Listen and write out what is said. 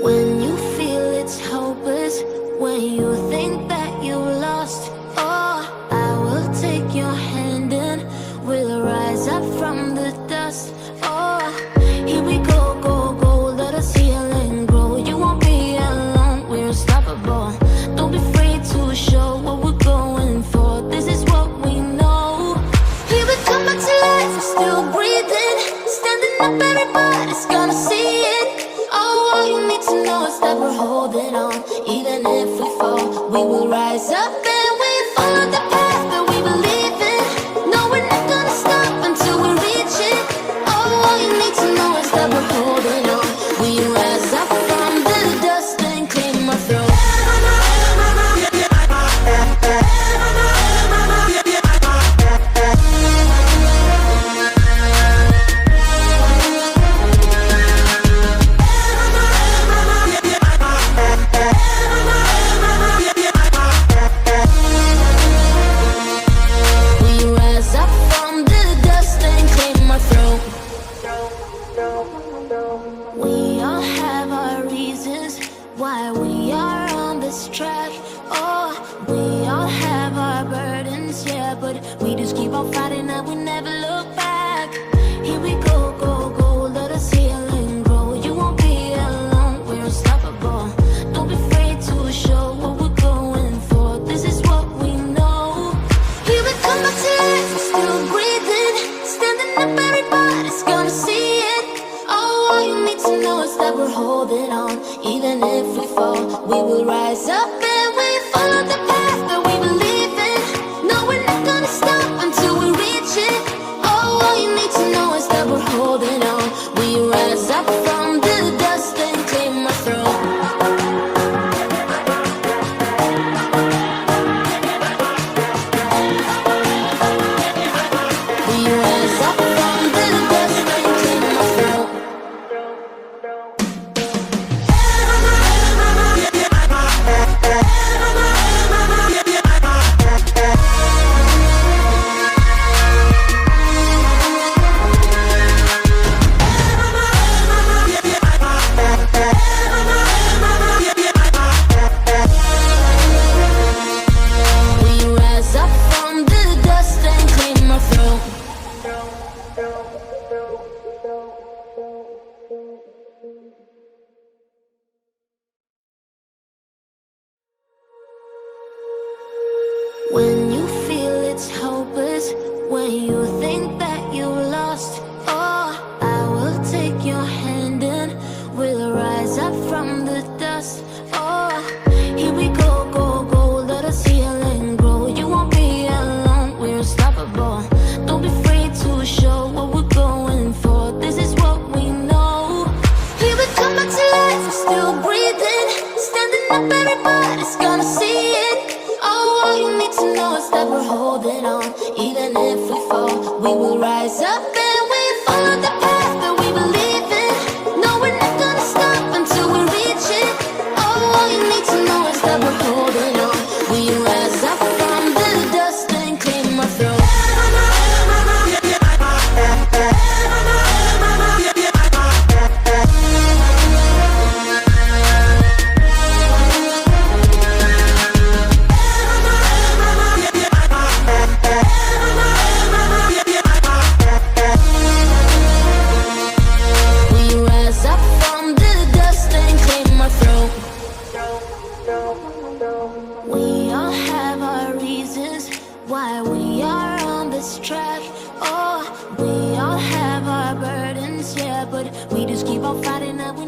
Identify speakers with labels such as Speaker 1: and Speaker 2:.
Speaker 1: When you feel it's hopeless, when you think that you lost, oh, I will take your hand and we'll rise up from the dust. Oh, here we go, go, go, let us heal and grow. You won't be alone, we're unstoppable. Don't be afraid to show what we're going for. This is what we know. Here we come back to life, we're still breathing. Standing up, everybody's gonna see it. Oh, all you need to know is that we're holding on. Even if we fall, we will rise up and we follow the path that we believe in. No, we're not gonna stop until we reach it. Oh, all you need to know is that we're holding on. We rise up from the dust and claim our throne. We all have our reasons why we are on this track. Oh, we all have our burdens, yeah, but we just keep on fighting and we never look back. Here we go, go, go, let us heal and grow. You won't be alone, we're unstoppable. Don't be afraid to show what we're going for. This is what we know. Here we come back to life, we're still breathing. Standing up, everybody's gonna see it. Oh, all you need to know is that we're holding on. Even if we fall, we will rise up and we follow the path that we believe in. No, we're not gonna stop until we reach it. Oh, all you need to know is that we're holding on. We rise up from the dust and claim our throne. We rise up from the dust and claim our throne. We rise up from the dust and claim our throne. When you feel it's hopeless, when you think that you lost, oh, I will take your hand and we'll rise up from the dust. Oh, here we go, go, go, let us heal and grow. You won't be alone, we're unstoppable. Don't be afraid to show what we're going for. This is what we know. Here we come back to life, we're still breathing. Standing up, everybody's gonna see it. Oh, all you need to know is that we're holding on. Even if we fall, we will rise up and we follow the path that we believe in. No, we're not gonna stop until we reach it. Oh, all you need to know is that we're holding on. We rise up from the dust and claim our throne. We rise up from the dust and claim our throne. We all have our reasons why we are on this track. Oh, we all have our burdens, yeah, but we just keep on fighting and we